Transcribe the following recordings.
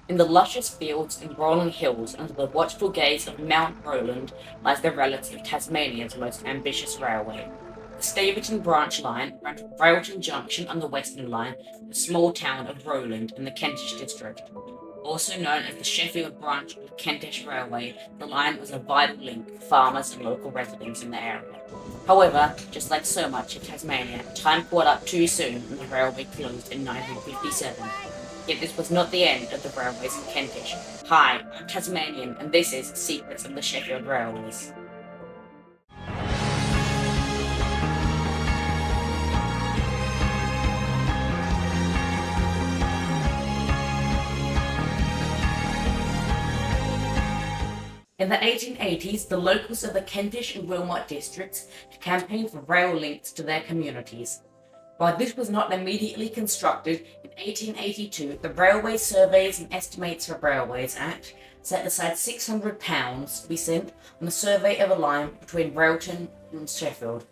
In the luscious fields and rolling hills under the watchful gaze of Mount Roland lies the relative Tasmania's most ambitious railway. The Staverton branch line ran from Railton Junction on the Western Line to the small town of Roland in the Kentish district. Also known as the Sheffield branch of the Kentish Railway, the line was a vital link for farmers and local residents in the area. However, just like so much of Tasmania, time caught up too soon and the railway closed in 1957. Yet this was not the end of the railways in Kentish. Hi, I'm Tasmanian, and this is Secrets of the Sheffield Railways. In the 1880s, the locals of the Kentish and Wilmot districts campaigned for rail links to their communities. While this was not immediately constructed, in 1882 the Railway Surveys and Estimates for Railways Act set aside £600 to be spent on a survey of a line between Railton and Sheffield.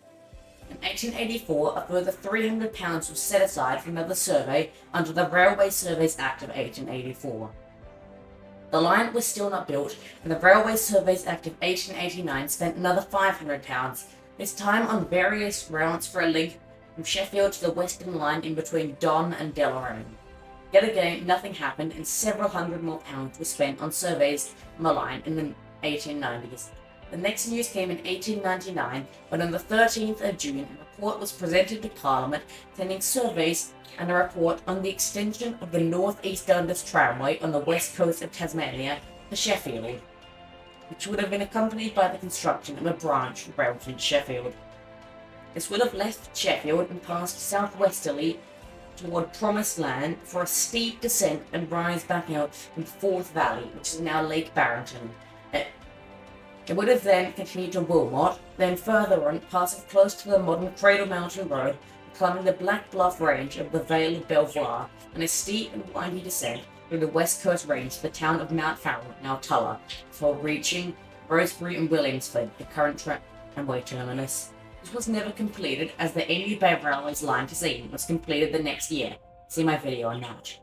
In 1884, a further £300 was set aside for another survey under the Railway Surveys Act of 1884. The line was still not built, and the Railway Surveys Act of 1889 spent another £500, this time on various routes for a link from Sheffield to the Western Line in between Don and Deloraine. Yet again, nothing happened, and several hundred more pounds were spent on surveys on the line in the 1890s. The next news came in 1899, when on the 13th of June, a report was presented to Parliament containing surveys and a report on the extension of the North East Dundas Tramway on the west coast of Tasmania to Sheffield, which would have been accompanied by the construction of a branch from Railton Sheffield. This would have left Sheffield and passed southwesterly toward Promised Land for a steep descent and rise back out in Forth Valley, which is now Lake Barrington. It would have then continued to Wilmot, then further on, passing close to the modern Cradle Mountain Road, climbing the Black Bluff Range of the Vale of Belvoir, and a steep and windy descent through the West Coast Range to the town of Mount Farrell, now Tulla, before reaching Rosebery and Williamsford, the current tramway terminus. This was never completed, as the Emu Bay Railway's line to Zeeland was completed the next year. See my video on that.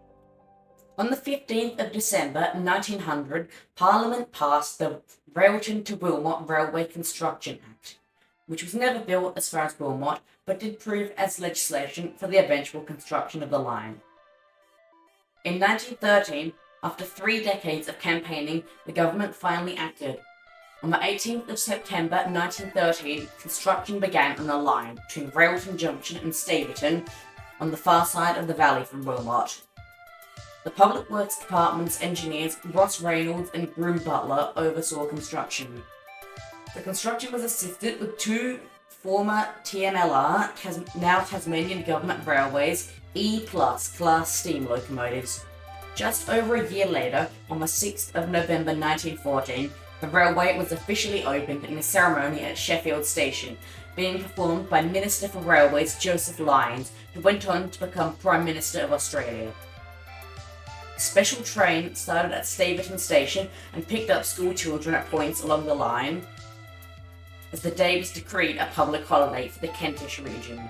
On the 15th of December 1900, Parliament passed the Railton to Wilmot Railway Construction Act, which was never built as far as Wilmot, but did prove as legislation for the eventual construction of the line. In 1913, after 3 decades of campaigning, the government finally acted. On the 18th of September 1913, construction began on a line between Railton Junction and Staverton on the far side of the valley from Wilmot. The Public Works Department's engineers Ross Reynolds and Groom Butler oversaw construction. The construction was assisted with 2 former TMLR, now Tasmanian Government Railways, E-Plus class steam locomotives. Just over a year later, on the 6th of November 1914, the railway was officially opened in a ceremony at Sheffield Station, being performed by Minister for Railways Joseph Lyons, who went on to become Prime Minister of Australia. A special train started at Staverton Station and picked up school children at points along the line, as the day was decreed a public holiday for the Kentish region.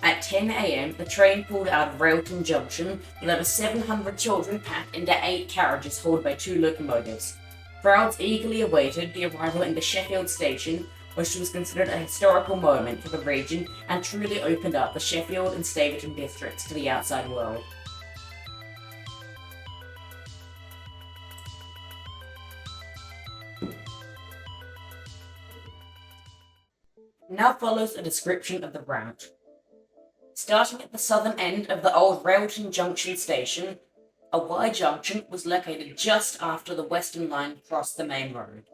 At 10 a.m, the train pulled out of Railton Junction with over 700 children packed into 8 carriages hauled by 2 locomotives. Crowds eagerly awaited the arrival in the Sheffield station, which was considered a historical moment for the region and truly opened up the Sheffield and Staverton districts to the outside world. Now follows a description of the route. Starting at the southern end of the old Railton Junction station, a Y junction was located just after the Western Line crossed the main road.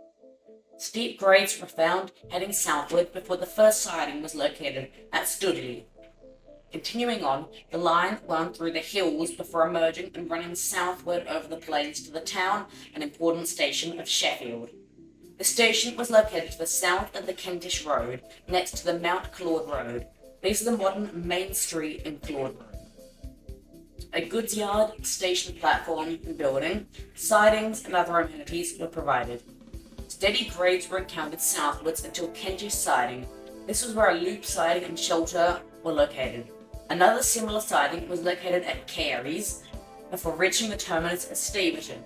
Steep grades were found heading southward before the first siding was located at Studley. Continuing on, the line wound through the hills before emerging and running southward over the plains to the town and important station of Sheffield. The station was located to the south of the Kentish Road, next to the Mount Claude Road. These are the modern Main Street and Claude Road. A goods yard, station platform and building, sidings and other amenities were provided. Steady grades were encountered southwards until Kentish Siding. This was where a loop siding and shelter were located. Another similar siding was located at Carriages, before reaching the terminus at Staverton,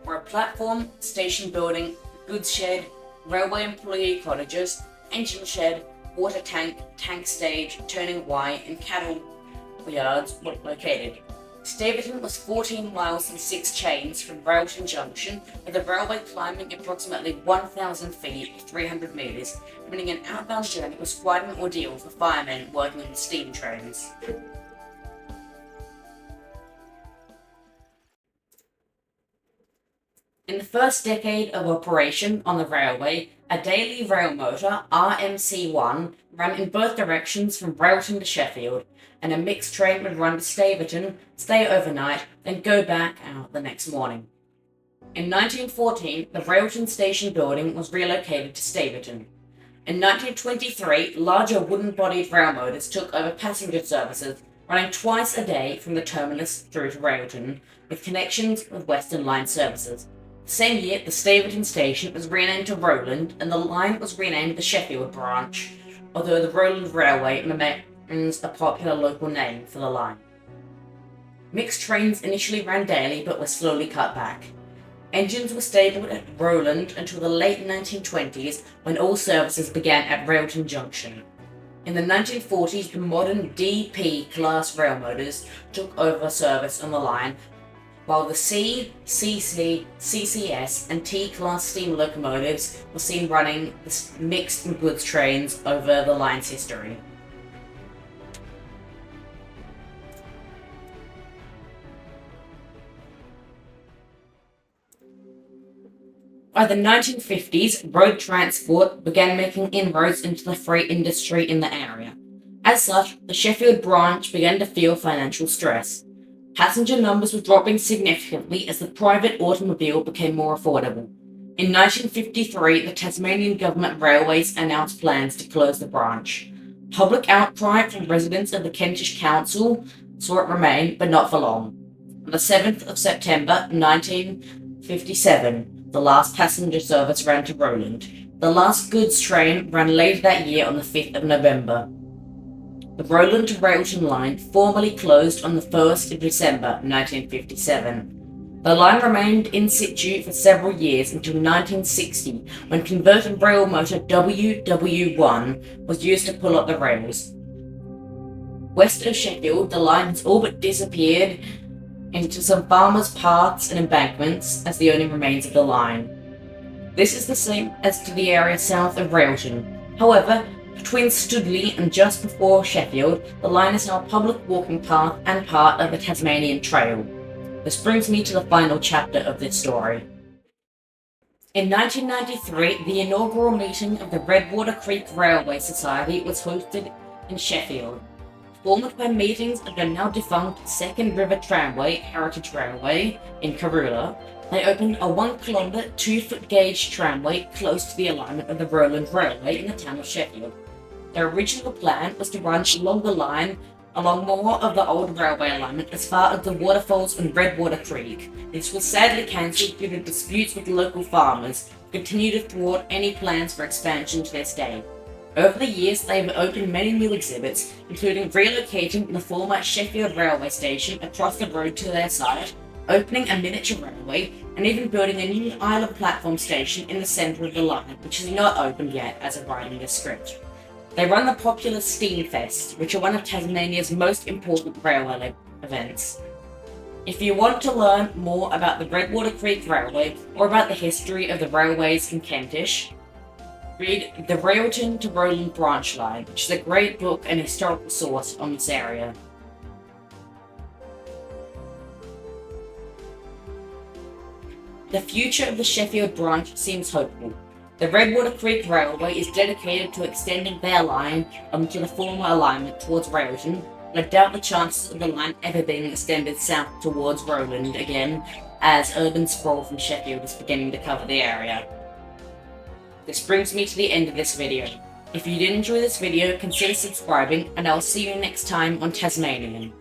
where a platform, station building, goods shed, railway employee cottages, engine shed, water tank, tank stage, turning Y, and cattle yards were located. Staverton was 14 miles and 6 chains from Railton Junction, with the railway climbing approximately 1,000 feet, 300 metres, meaning an outbound journey was quite an ordeal for firemen working on the steam trains. In the first decade of operation on the railway, a daily rail motor, RMC1, ran in both directions from Railton to Sheffield, and a mixed train would run to Staverton, stay overnight, then go back out the next morning. In 1914, the Railton station building was relocated to Staverton. In 1923, larger wooden-bodied rail motors took over passenger services, running twice a day from the terminus through to Railton, with connections with Western Line services. The same year, the Staverton station was renamed to Roland, and the line was renamed the Sheffield branch, although the Roland Railway remains a popular local name for the line. Mixed trains initially ran daily but were slowly cut back. Engines were stabled at Roland until the late 1920s, when all services began at Railton Junction. In the 1940s, the modern DP class rail motors took over service on the line, while the C, CC, CCS, and T-class steam locomotives were seen running mixed and goods trains over the line's history. By the 1950s, road transport began making inroads into the freight industry in the area. As such, the Sheffield branch began to feel financial stress. Passenger numbers were dropping significantly as the private automobile became more affordable. In 1953, the Tasmanian Government Railways announced plans to close the branch. Public outcry from residents of the Kentish Council saw it remain, but not for long. On the 7th of September 1957, the last passenger service ran to Roland. The last goods train ran later that year on the 5th of November. The Roland to Railton line formally closed on the 1st of December 1957. The line remained in situ for several years until 1960, when converted rail motor WW1 was used to pull up the rails. West of Sheffield, the line has all but disappeared into some farmers' paths and embankments as the only remains of the line. This is the same as to the area south of Railton. However, between Studley and just before Sheffield, the line is now a public walking path and part of the Tasmanian Trail. This brings me to the final chapter of this story. In 1993, the inaugural meeting of the Redwater Creek Railway Society was hosted in Sheffield. Formed by meetings of the now defunct Second River Tramway Heritage Railway in Carriages, they opened a 1 kilometre, 2-foot gauge tramway close to the alignment of the Roland Railway in the town of Sheffield. Their original plan was to run along the line along more of the old railway alignment as far as the waterfalls on Redwater Creek. This was sadly cancelled due to disputes with local farmers, who continue to thwart any plans for expansion to this day. Over the years, they have opened many new exhibits, including relocating the former Sheffield railway station across the road to their site, opening a miniature railway, and even building a new island platform station in the centre of the line, which is not opened yet as of writing this script. They run the popular Steam Fests, which are one of Tasmania's most important railway events. If you want to learn more about the Redwater Creek Railway or about the history of the railways in Kentish, read The Railton to Roland Branch Line, which is a great book and historical source on this area. The future of the Sheffield branch seems hopeful. The Redwater Creek Railway is dedicated to extending their line to the former alignment towards Railton, and I doubt the chances of the line ever being extended south towards Roland again, as urban sprawl from Sheffield is beginning to cover the area. This brings me to the end of this video. If you did enjoy this video, consider subscribing, and I'll see you next time on Tasmanian.